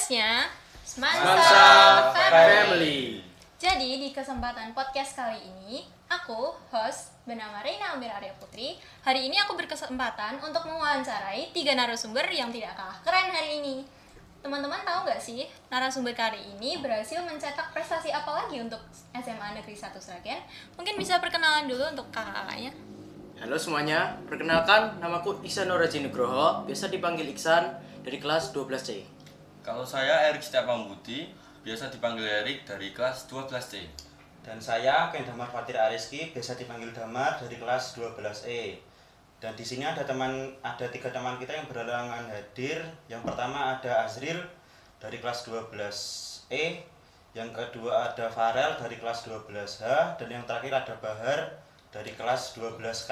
podcastnya Semansa Family. Jadi di kesempatan podcast kali ini, aku, host bernama Reina Amir Arya Putri. Hari ini aku berkesempatan untuk mewawancarai 3 narasumber yang tidak kalah keren hari ini. Teman-teman tahu nggak sih, narasumber kali ini berhasil mencetak prestasi apa lagi untuk SMA Negeri 1 Sragen? Mungkin bisa perkenalan dulu untuk kakak-kakaknya. Halo semuanya, perkenalkan namaku Iksan Nuraji Nugroho, biasa dipanggil Iksan, dari kelas 12C. Kalau saya Erik Setiawan Budi, biasa dipanggil Erik dari kelas 12C. Dan saya Ken Damar Fatir Ariski, biasa dipanggil Damar dari kelas 12E. Dan di sini ada 3 teman kita yang berhalangan hadir. Yang pertama ada Azril dari kelas 12E, yang kedua ada Farel dari kelas 12H, dan yang terakhir ada Bahar dari kelas 12K.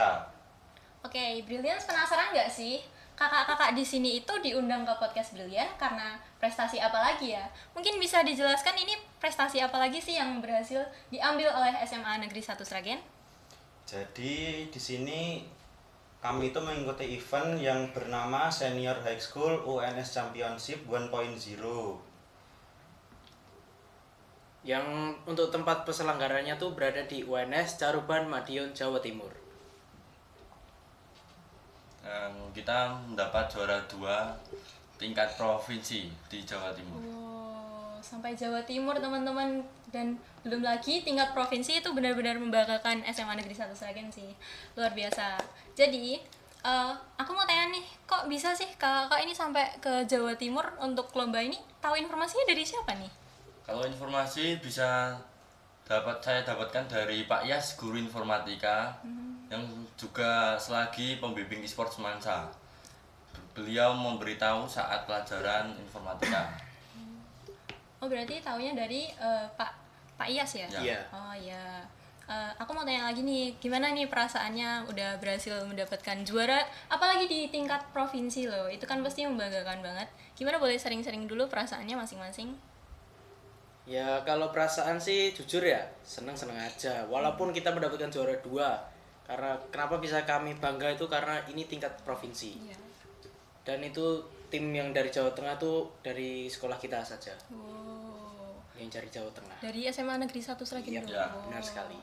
Oke, Brilliance penasaran nggak sih? Kakak-kakak di sini itu diundang ke podcast Brilliant karena prestasi apa lagi ya? Mungkin bisa dijelaskan ini prestasi apa lagi sih yang berhasil diambil oleh SMA Negeri 1 Sragen? Jadi di sini kami itu mengikuti event yang bernama Senior High School UNS Championship 1.0. Yang untuk tempat peselenggaranya tuh berada di UNS Caruban, Madiun, Jawa Timur. Kita mendapat juara 2 tingkat provinsi di Jawa Timur. Oh, sampai Jawa Timur teman-teman, dan belum lagi tingkat provinsi. Itu benar-benar membanggakan SMA Negeri 1 Sragen sih, luar biasa. Jadi aku mau tanya nih, kok bisa sih kakak ini sampai ke Jawa Timur untuk lomba ini? Tahu informasinya dari siapa nih? Kalau informasi bisa saya dapatkan dari Pak Yas, guru informatika, yang juga selagi pembimbing e-sport Semansa. Beliau memberitahu saat pelajaran informatika. Oh, berarti taunya dari Pak Iyas ya? Ya. Oh iya. Aku mau tanya lagi nih, gimana nih perasaannya udah berhasil mendapatkan juara, apalagi di tingkat provinsi loh, itu kan pasti membanggakan banget. Gimana, boleh sering-sering dulu perasaannya masing-masing? Ya kalau perasaan sih jujur ya seneng-seneng aja, walaupun kita mendapatkan juara 2. Karena kenapa bisa kami bangga itu karena ini tingkat provinsi. Iya. Dan itu tim yang dari Jawa Tengah tuh dari sekolah kita saja. Wow. Yang dari Jawa Tengah. Dari SMA Negeri 1 Sragen Iya, dulu. ya, benar sekali.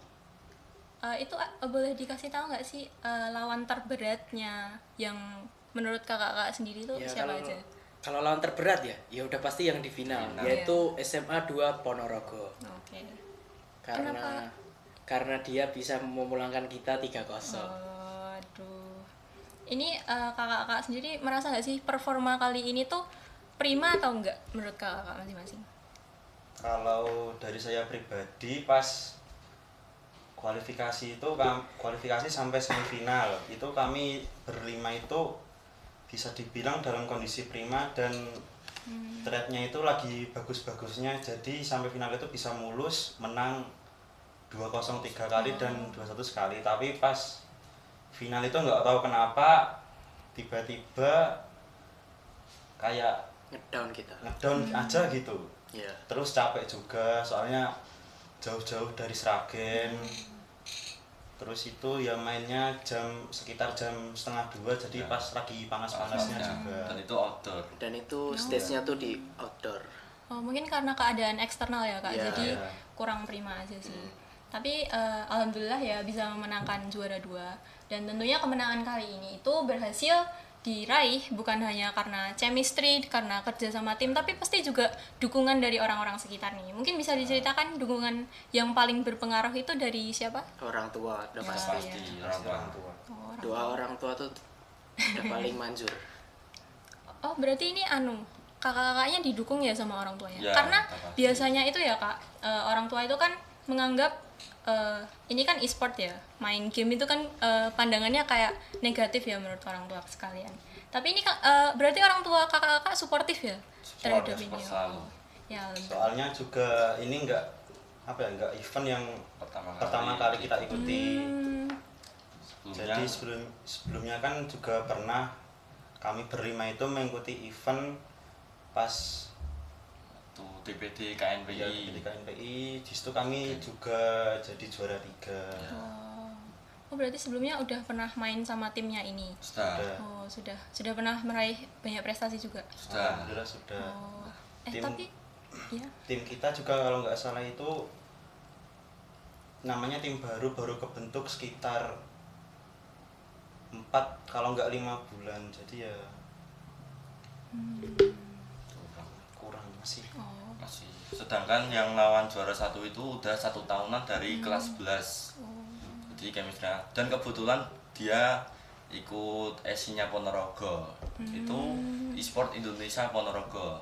Itu boleh dikasih tahu nggak sih lawan terberatnya yang menurut kakak-kakak sendiri tuh Ya, siapa aja? Kalau lawan terberat ya udah pasti yang di final, yaitu SMA 2 Ponorogo. Oke. Karena dia bisa memulangkan kita 3-0. Oh, aduh. Ini kakak-kakak sendiri merasa nggak sih performa kali ini tuh prima atau enggak menurut kakak-kakak masing-masing? Kalau dari saya pribadi, pas kualifikasi sampai semifinal itu kami berlima itu bisa dibilang dalam kondisi prima, dan trade-nya itu lagi bagus-bagusnya, jadi sampai final itu bisa mulus, menang 2-0 3 kali dan 2-1 sekali. Tapi pas final itu nggak tahu kenapa tiba-tiba kayak Ngedown kita. ngedown aja gitu. Iya. Terus capek juga soalnya jauh-jauh dari Sragen. Terus itu ya mainnya sekitar jam 1:30, jadi pas lagi panas-panasnya juga. Dan itu outdoor. Dan itu stage-nya tuh di outdoor. Oh, mungkin karena keadaan eksternal ya kak, Iya, jadi iya. kurang prima aja sih. Tapi alhamdulillah ya bisa memenangkan juara 2, dan tentunya kemenangan kali ini itu berhasil diraih bukan hanya karena chemistry, karena kerja sama tim, tapi pasti juga dukungan dari orang-orang sekitar nih. Mungkin bisa diceritakan dukungan yang paling berpengaruh itu dari siapa? Orang tua udah Ya. pasti. Pasti orang tua. Oh, Doa orang tua tuh udah paling manjur. Oh, berarti ini kakak-kakaknya didukung ya sama orang tuanya? Ya, Karena pasti. biasanya itu ya kak, orang tua itu kan menganggap ini kan e-sport ya, main game itu kan pandangannya kayak negatif ya menurut orang tua sekalian. Tapi ini berarti orang tua kakak-kakak suportif ya terhadap ini? Support selalu. Ya, alhamdulillah. Soalnya juga ini nggak event yang pertama kali kita ikuti. Jadi sebelumnya kan juga pernah kami berlima itu mengikuti event pas DPD KNPI. di KNPI. Di situ kami juga jadi juara 3. Oh, berarti sebelumnya udah pernah main sama timnya ini? Sudah. Oh, sudah pernah meraih banyak prestasi juga? Sudah. Alhamdulillah sudah. Oh, Tim- tapi ya. Tim kita juga kalau nggak salah itu namanya tim baru kebentuk sekitar 4 kalau nggak 5 bulan, jadi ya kurang masih. Oh. Masih. Sedangkan yang lawan juara 1 itu udah 1 tahunan dari kelas 11. Jadi chemistry. Dan kebetulan dia ikut SI-nya Ponorogo. Itu e-sport Indonesia Ponorogo.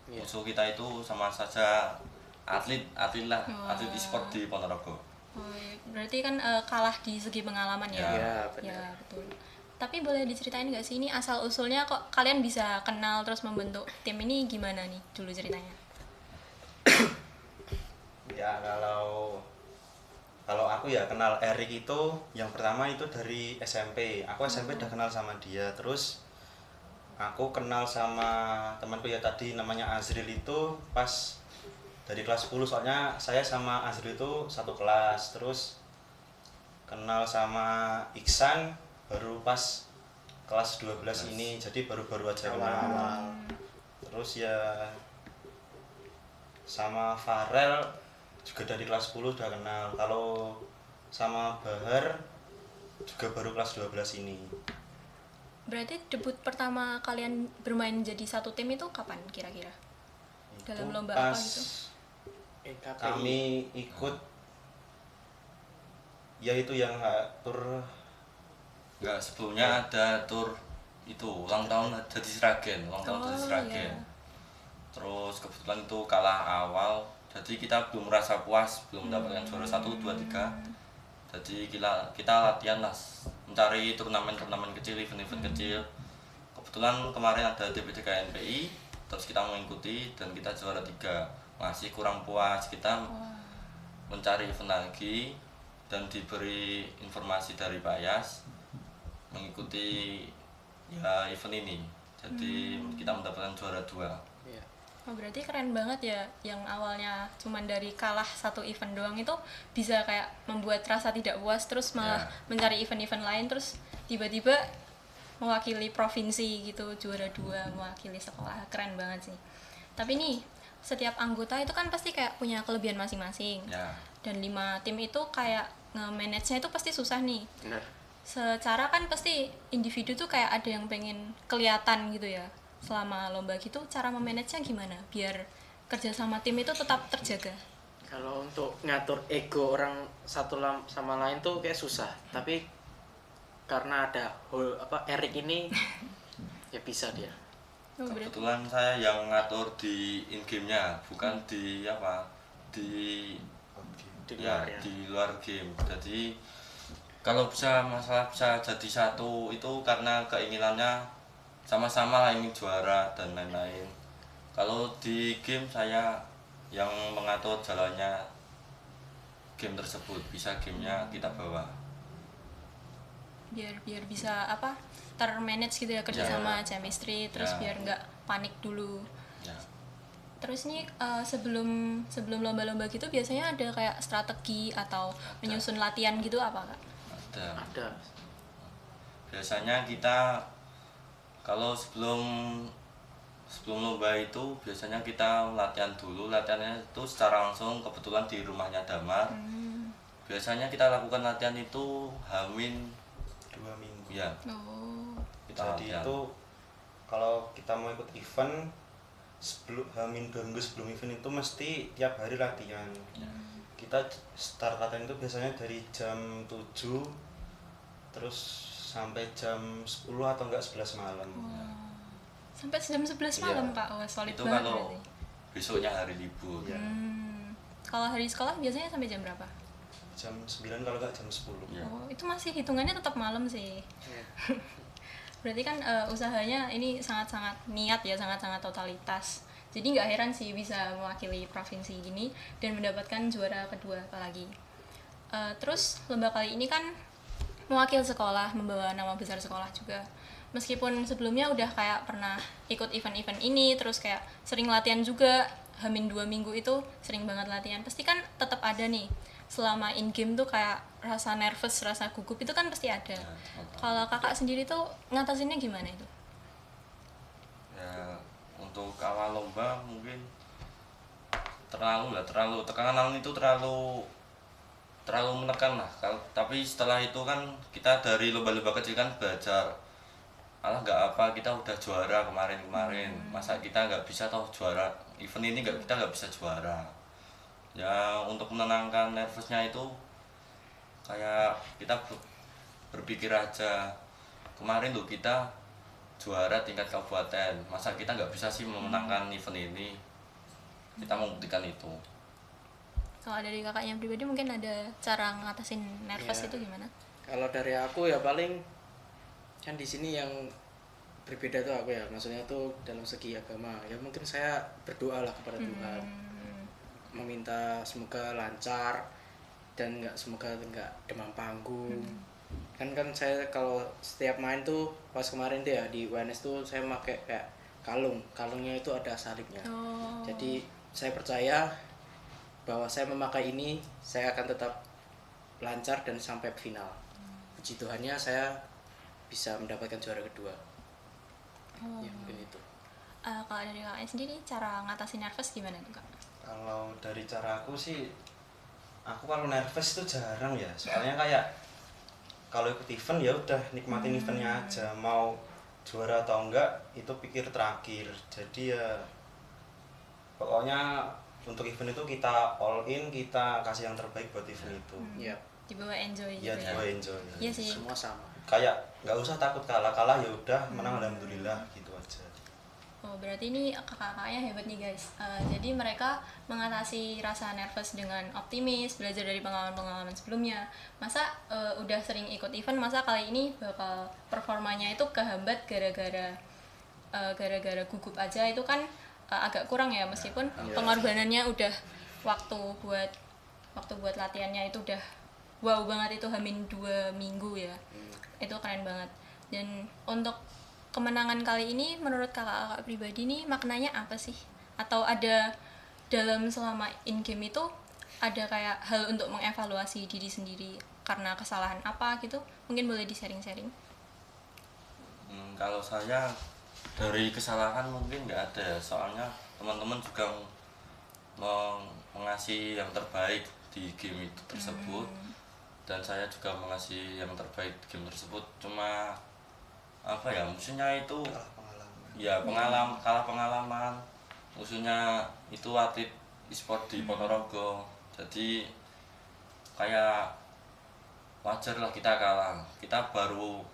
Iya. Musuh kita itu sama saja atlet lah, atlet e-sport di Ponorogo. Oh, iya. Berarti kan kalah di segi pengalaman ya? Ya, benar. Ya, betul. Tapi boleh diceritain nggak sih ini asal usulnya kok kalian bisa kenal terus membentuk tim ini gimana nih dulu ceritanya? Ya kalau aku ya kenal Erik itu yang pertama itu dari SMP. Aku SMP udah kenal sama dia. Terus aku kenal sama temanku ya tadi namanya Azril itu pas dari kelas 10, soalnya saya sama Azril itu satu kelas. Terus kenal sama Iksan baru pas kelas 12 ini, jadi baru-baru aja kenal. Terus ya sama Farel juga dari kelas 10 udah kenal. Kalau sama Bahar juga baru kelas 12 ini. Berarti debut pertama kalian bermain jadi satu tim itu kapan kira-kira? Itu Dalam lomba pas apa gitu? KPI. kami ikut yaitu yang tur Enggak, sebelumnya ada tur itu ulang tahun jadi Sragen, iya. Terus kebetulan itu kalah awal, jadi kita belum merasa puas, belum mendapatkan juara 1, 2, 3. Jadi kita latihan lah, mencari turnamen kecil, event kecil. Kebetulan kemarin ada DPD KNPI, terus kita mengikuti dan kita juara 3. Masih kurang puas, kita mencari event lagi dan diberi informasi dari Pak Yas mengikuti ya event ini. Jadi kita mendapatkan juara 2. Iya. Oh, berarti keren banget ya yang awalnya cuman dari kalah satu event doang itu bisa kayak membuat rasa tidak puas terus malah mencari event-event lain terus tiba-tiba mewakili provinsi gitu juara 2 mewakili sekolah. Keren banget sih. Tapi nih setiap anggota itu kan pasti kayak punya kelebihan masing-masing. Ya. Dan 5 tim itu kayak nge-manage-nya itu pasti susah nih. Benar. Secara kan pasti individu tuh kayak ada yang pengen kelihatan gitu ya selama lomba gitu, cara memanage-nya gimana biar kerja sama tim itu tetap terjaga? Kalau untuk ngatur ego orang satu sama lain tuh kayak susah, tapi karena ada Erik ini ya bisa dia. Oh, berarti Kebetulan saya yang ngatur di in game-nya, bukan di Di luar ya. di luar game. Jadi kalau masalah bisa jadi satu itu karena keinginannya sama-sama lah ingin juara dan lain-lain. Kalau di game saya yang mengatur jalannya game tersebut, bisa gamenya kita bawa. biar bisa apa termanage gitu ya kerja sama chemistry terus Ya. biar nggak panik dulu. Ya. Terus nih sebelum lomba-lomba gitu biasanya ada kayak strategi atau menyusun latihan gitu apa kak? Ada. Biasanya kita kalau sebelum lomba itu biasanya kita latihan dulu. Latihannya itu secara langsung kebetulan di rumahnya Damar. Biasanya kita lakukan latihan itu Hamin 2 minggu. ya. Oh. Kita Jadi latihan. itu kalau kita mau ikut event sebelum Hamin 2 minggu sebelum event itu mesti tiap hari latihan. Kita start latihan itu biasanya dari jam 7 terus sampai jam 10 atau enggak 11 malam. Sampai jam 11 Iya. malam kak, wah solid Itu banget kalau berarti. besoknya hari libur. Ya, Kalau hari sekolah biasanya sampai jam berapa? jam 9 kalau enggak jam 10. Ya. Oh, itu masih hitungannya tetap malam sih. Iya. Berarti kan usahanya ini sangat-sangat niat ya, sangat-sangat totalitas. Jadi nggak heran sih bisa mewakili provinsi gini dan mendapatkan juara kedua apalagi. Terus lomba kali ini kan mewakili sekolah, membawa nama besar sekolah juga. Meskipun sebelumnya udah kayak pernah ikut event-event ini, terus kayak sering latihan juga, Hamin 2 minggu itu sering banget latihan. Pasti kan tetap ada nih, selama in game tuh kayak rasa nervous, rasa gugup itu kan pasti ada. Kalau kakak sendiri tuh ngatasinnya gimana itu? Ya, untuk awal lomba mungkin terlalu tekanan itu terlalu menekan lah. Tapi setelah itu kan kita dari lomba-lomba kecil kan belajar, alah nggak apa, kita udah juara kemarin, masa kita nggak bisa toh juara event ini, kita nggak bisa juara. Ya untuk menenangkan nervousnya itu kayak kita berpikir aja, kemarin tuh kita juara tingkat kabupaten, masa kita nggak bisa sih memenangkan event ini, kita membuktikan itu. Kalau dari kakaknya pribadi mungkin ada cara ngatasin nervous Iya. itu gimana? Kalau dari aku ya paling kan di sini yang berbeda tuh aku ya, maksudnya tuh dalam segi agama ya, mungkin saya berdoa lah kepada Tuhan, meminta semoga lancar dan semoga nggak demam panggung. Kan saya kalau setiap main tuh pas kemarin tuh ya di UNS tuh saya pakai kayak kalungnya itu ada salibnya. Jadi saya percaya bahwa saya memakai ini saya akan tetap lancar dan sampai final. Puji Tuhannya saya bisa mendapatkan juara kedua. Ya mungkin itu. Kalau dari kakaknya sendiri cara ngatasin nervous gimana tuh kak? Kalau dari cara aku sih, aku kalau nervous tuh jarang ya, soalnya kayak kalau ikut event ya udah nikmatin eventnya aja, mau juara atau enggak itu pikir terakhir. Jadi ya pokoknya untuk event itu kita all in, kita kasih yang terbaik buat event itu. Iya. Dibawa enjoy Iya, gitu ya? gue enjoy. Iya sih. Semua sama. Kayak nggak usah takut kalah ya udah, menang alhamdulillah gitu aja. Oh, berarti ini kakak-kakaknya hebat nih guys. Jadi mereka mengatasi rasa nervous dengan optimis, belajar dari pengalaman-pengalaman sebelumnya. Masa udah sering ikut event, masa kali ini bakal performanya itu kehambat gara-gara gugup aja, itu kan agak kurang ya, meskipun pengorbanannya udah waktu buat latihannya itu udah wow banget, itu hamin 2 minggu ya. Itu keren banget. Dan untuk kemenangan kali ini menurut kakak-kakak pribadi nih maknanya apa sih? Atau ada dalam selama in game itu ada kayak hal untuk mengevaluasi diri sendiri karena kesalahan apa gitu? Mungkin boleh di-sharing-sharing. Kalau saya dari kesalahan mungkin nggak ada, soalnya teman-teman juga mengasih yang terbaik di game itu tersebut, dan saya juga mengasih yang terbaik di game tersebut. Cuma apa ya, musuhnya itu ya kalah pengalaman, musuhnya itu atlet e-sport di Ponorogo, jadi kayak wajar lah kita kalah. Kita baru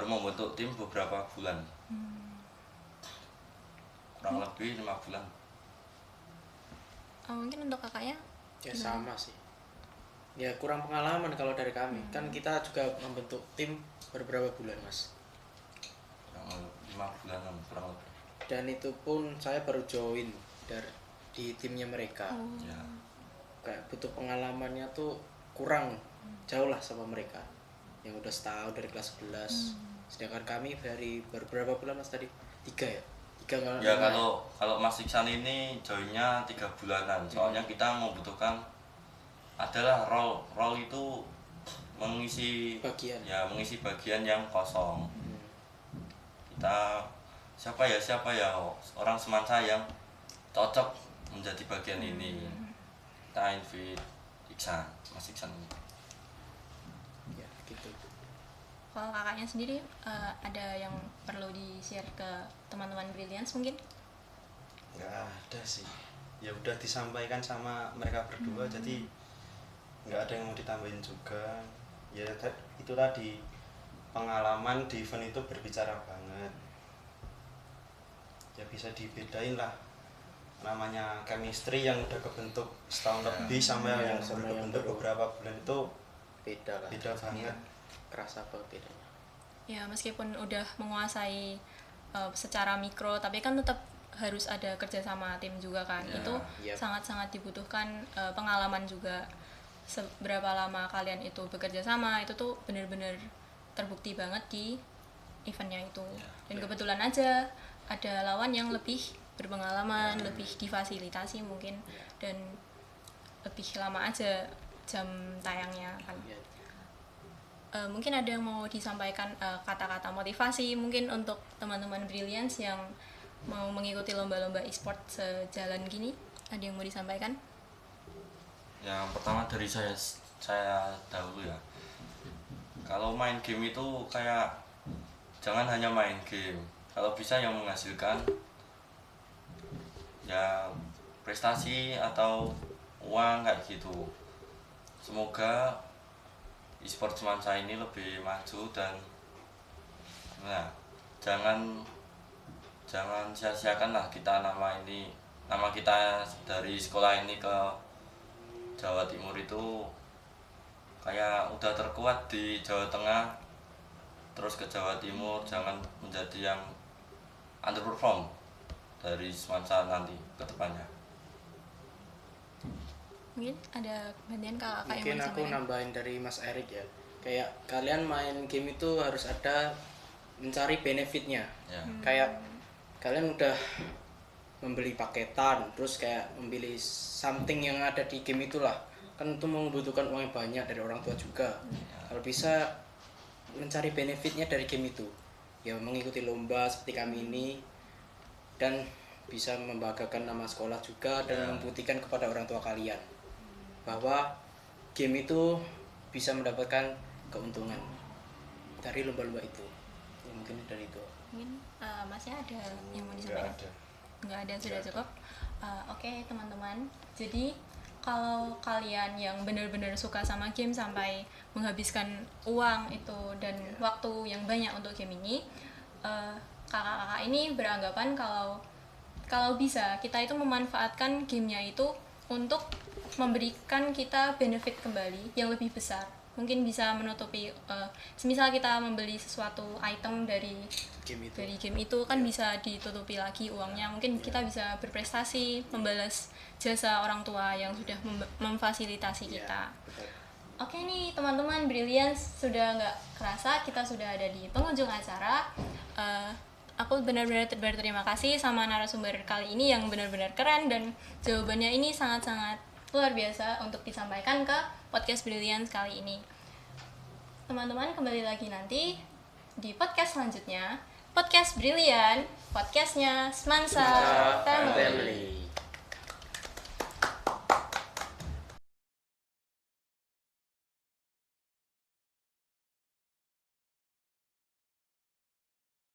membentuk tim beberapa bulan, kurang lebih 5 bulan. Mungkin untuk kakaknya Ya sama sih. Ya kurang pengalaman kalau dari kami. Kan kita juga membentuk tim beberapa bulan mas. Kurang 5 bulanan kurang lebih. Dan itu pun saya baru join di timnya mereka. Ya. Kayak butuh pengalamannya tuh kurang jauh lah sama mereka yang udah setahun dari kelas 11. Sedangkan kami dari beberapa bulan mas tadi 3 ya. 3 nggak? Ya kalau Mas Iksan ini joinnya 3 bulanan, soalnya kita membutuhkan adalah role itu mengisi bagian yang kosong. Kita siapa ya orang semansa yang cocok menjadi bagian ini. Kita invite Mas Iksan ini. Ya gitu. kalau kakaknya sendiri ada yang perlu di-share ke teman-teman Brilliance mungkin? Nggak ada sih, ya udah disampaikan sama mereka berdua, jadi nggak ada yang mau ditambahin juga. Ya itu tadi, pengalaman di event itu berbicara banget, ya bisa dibedain lah namanya chemistry yang udah kebentuk setahun lebih sama yang sama baru yang kebentuk baru. beberapa bulan itu Beda lah. beda banget. Kerasa banget bedanya. Ya meskipun udah menguasai secara mikro, tapi kan tetap harus ada kerjasama tim juga kan. Ya, Itu yep. sangat-sangat dibutuhkan pengalaman juga. Seberapa lama kalian itu bekerja sama, itu tuh bener-bener terbukti banget di eventnya itu. Dan kebetulan aja ada lawan yang lebih berpengalaman, lebih difasilitasi mungkin, dan lebih lama aja jam tayangnya kan. Ya. Mungkin ada yang mau disampaikan kata-kata motivasi mungkin untuk teman-teman Brilliance yang mau mengikuti lomba-lomba e-sport sejalan gini? Ada yang mau disampaikan? Yang pertama dari saya dahulu ya. Kalau main game itu kayak jangan hanya main game. Kalau bisa yang menghasilkan ya prestasi atau uang kayak gitu. Semoga e-sport Semansa ini lebih maju dan nah, jangan sia-siakan lah kita nama kita dari sekolah ini ke Jawa Timur itu kayak udah terkuat di Jawa Tengah terus ke Jawa Timur, jangan menjadi yang underperform dari Semansa nanti ke depannya. Mungkin ada bagian kakak yang Mungkin mau aku disampaikan? nambahin dari Mas Erik ya. Kayak kalian main game itu harus ada mencari benefitnya. Ya. Kayak kalian udah membeli paketan, terus kayak membeli something yang ada di game itulah. Kan itu membutuhkan uang yang banyak dari orang tua juga. Kalau bisa mencari benefitnya dari game itu, ya mengikuti lomba seperti kami ini, dan bisa membanggakan nama sekolah juga dan membuktikan kepada orang tua kalian bahwa game itu bisa mendapatkan keuntungan dari lomba-lomba itu. Ya, mungkin dari itu. Mungkin masnya ada yang mau Nggak disampaikan? ada. Nggak ada, sudah cukup. Oke teman-teman, jadi kalau kalian yang benar-benar suka sama game sampai menghabiskan uang itu dan waktu yang banyak untuk game ini, kakak-kakak ini beranggapan kalau bisa kita itu memanfaatkan gamenya itu untuk memberikan kita benefit kembali yang lebih besar. Mungkin bisa menutupi, semisal kita membeli sesuatu item dari game itu kan bisa ditutupi lagi uangnya. Mungkin kita bisa berprestasi, membalas jasa orang tua yang sudah memfasilitasi kita. Oke nih teman-teman, Brilliance, sudah nggak kerasa kita sudah ada di penghujung acara. Aku benar-benar berterima kasih sama narasumber kali ini yang benar-benar keren dan jawabannya ini sangat-sangat luar biasa untuk disampaikan ke podcast Brilliance kali ini. Teman-teman, kembali lagi nanti di podcast selanjutnya. Podcast Brilliant, podcastnya Semansa Family.